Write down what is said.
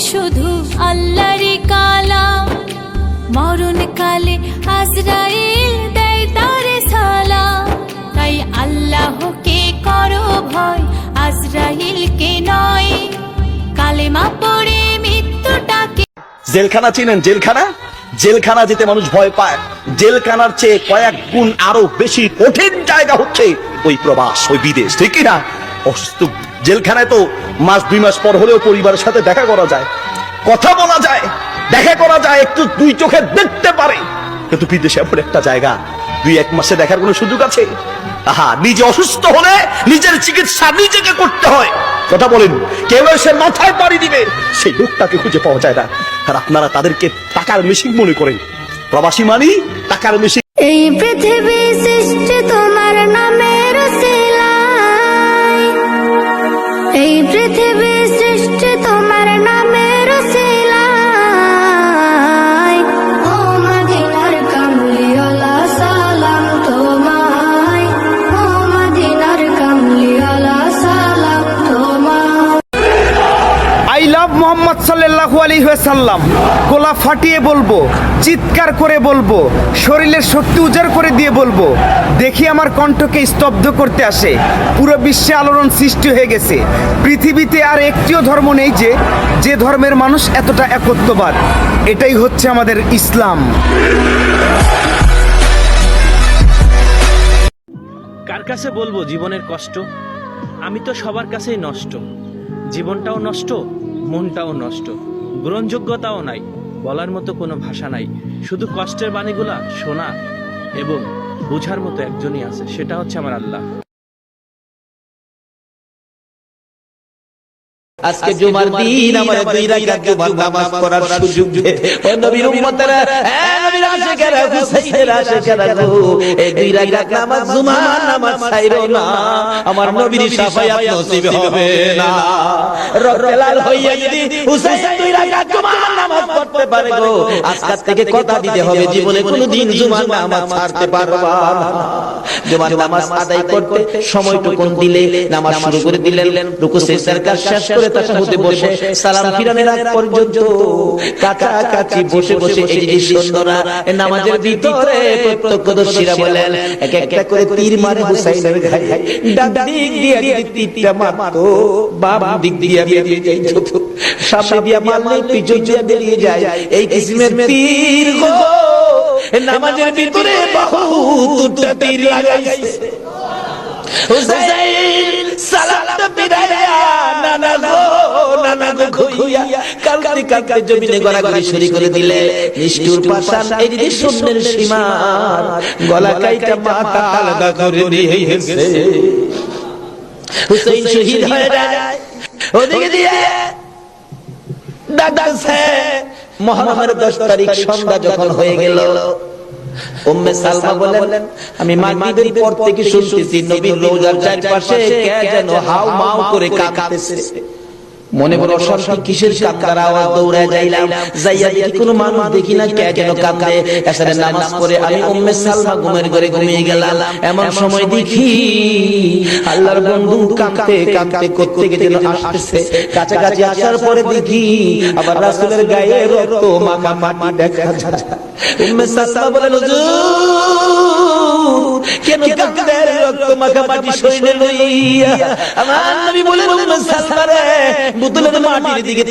শুধু আল্লাহরই কালাম। মরণকালে আজরাইল দেয় তারে সালাম। তাই আল্লাহকে করো ভয়, আজরাইলকে নয়। কালেমা পড়ে মৃত্যুটাকে। জেলখানা চিনেন? জেলখানা, জেলখানা যেতে মানুষ ভয় পায়। জেলখানার চেয়ে কয়েক গুণ আরো বেশি কঠিন জায়গা হচ্ছে ওই প্রবাস, ওই বিদেশ, ঠিক কিনা? অসুস্থ জেলখানায় তো মাস 2 মাস পর হলেও পরিবারের সাথে দেখা করা যায়, কথা বলা যায়, দেখা করা যায়, একটু দুই চোখে দেখতে পারে। কিন্তু বিদেশে এমন একটা জায়গা 2-1 মাসে দেখার কোনো সুযোগ আছে? আহা, নিজে অসুস্থ হলে নিজের চিকিৎসা নিজেকে করতে হয়। কথা বলেন, কেউ এসে মাথায় পাড়ি দিবে, সেই লোকটাকে খুঁজে পাওয়া যায় না। আর আপনারা তাদেরকে টাকার মেশিন মনে করেন। প্রবাসী মানি টাকার মেশিন। এই পৃথিবী সৃষ্টি তোমার নামের উসিলায়, এই পৃথিবী সৃষ্টি তোমার নামের উসিলায়। ও মদিনার কামলিওয়ালা সালাম তোমায়, ও মদিনার কামলিওয়ালা সালাম তোমায়। আই লাভ মোহাম্মদ সাল্লাল্লাহু আলাইহি ওয়াসাল্লাম। গলা ফাটিয়ে বলবো, চিৎকার করে বলবো, শরীরের শক্তি উজাড় করে দিয়ে বলবো। দেখি আমার কণ্ঠকে স্তব্ধ করতে আসে। পুরো বিশ্বে আলোড়ন সৃষ্টি হয়ে গেছে। পৃথিবীতে আর একটিও ধর্ম নেই যে ধর্মের মানুষ এতটা একত্ববাদ। এটাই হচ্ছে আমাদের ইসলাম। কার কাছে বলবো জীবনের কষ্ট? আমি তো সবার কাছেই নষ্ট। জীবনটাও নষ্ট, মনটাও নষ্ট, গ্রহণযোগ্যতাও নাই, বলার মতো কোনো ভাষা নাই। শুধু কষ্টের বাণীগুলা শোনা এবং বোঝার মতো একজনই আছে, সেটা হচ্ছে আমার আল্লাহ। আজকে জুমার দিন আমার 2 রাকাত জুমার নামাজ পড়ার সুযোগ দে। ও নবীর উম্মতেরা, এ নবীর আশিকেরা, হুসাইনের আশিকেরা গো, এই 2 রাকাত নামাজ জুমার নামাজ ছাইরো না, আমার নবীর শাফায়াত নসিব হবে না। রক্তে লাল হইয়া যদি হুসাইন 2 রাকাত জুমার নামাজ পড়তে পারে গো, আজকে থেকে কথা দিতে হবে জীবনে কোনোদিন জুমার নামাজ ছাড়তে পারবা না। জুমার নামাজ আদায় করতে সময়টুকু দিলে নামাজ শুরু করে দিলেন, রুকু সিজদার কাজ শেষ করে তাশাহুদে বসে সালাম ফিরানোর আগ পর্যন্ত কাছাকাছি বসে বসে এই যে সুন্দরা নামাজের ভিতরে প্রত্যক্ষদর্শীরা বলেন, এক একটা করে তীর মারে হুসাইনের গায়ে। ডান দিক দিয়ে তীরটা মারতো, বাম দিক দিয়ে বেরিয়ে যেত, সামনে দিয়ে মারলে পিছন দিয়ে বেরিয়ে যায়। এই কিসমের তীর গো নামাজের ভিতরে বহুত তীর লাগাইছে। হুসাইন সালামটা বিদায়া নানা গো খুইয়া কালকে কালকে জমিনে গড়াগড়ি শুরু করে দিলে। নিষ্ঠুর পাষাণ এই যে শূন্যের সীমার গলা কাইটা মাথা আলাদা করে নিয়ে গেছে। হুসাইন শহীদ হয়ে যায়। ওদিকে দিয়ে ডাকছে মুহররমের 10 তারিখ সন্ধ্যা যখন হয়ে গেল, উম্মে সালমা বলেন, আমি মাগরিবের পর থেকে শুনতেছি নবীর রওজার চারপাশে কে যেন হাউ মাউ করে কাঁদতেছে। মনে বড় অশান্তি, কিসের কান্নার আওয়াজ? দৌড়ে যাইলাম, যাইয়া দেখি কোনো মানুষ দেখি না, কে যেন কাঁদে। এসারে নামাজ পড়ে আমি উম্মে সালমা ঘুমের ঘরে ঘুমিয়ে গেলাম। এমন সময় দেখি আল্লাহর বন্ধু কাঁদতে কাঁদতে কোত্থেকে যেন আসতেছে। কাছাকাছি আসার পরে দেখি আবার রাসূলের গায়ে রক্ত মাখা মাটি দেখা যায়। উম্মে সালমা বলেন, হুজুর কেন কাঁদেন? রক্ত মাখা মাটি শরীরে লইয়া। আমার নবী বলেন, উম্মে সালমা রে, বোতলের মাটির দিকে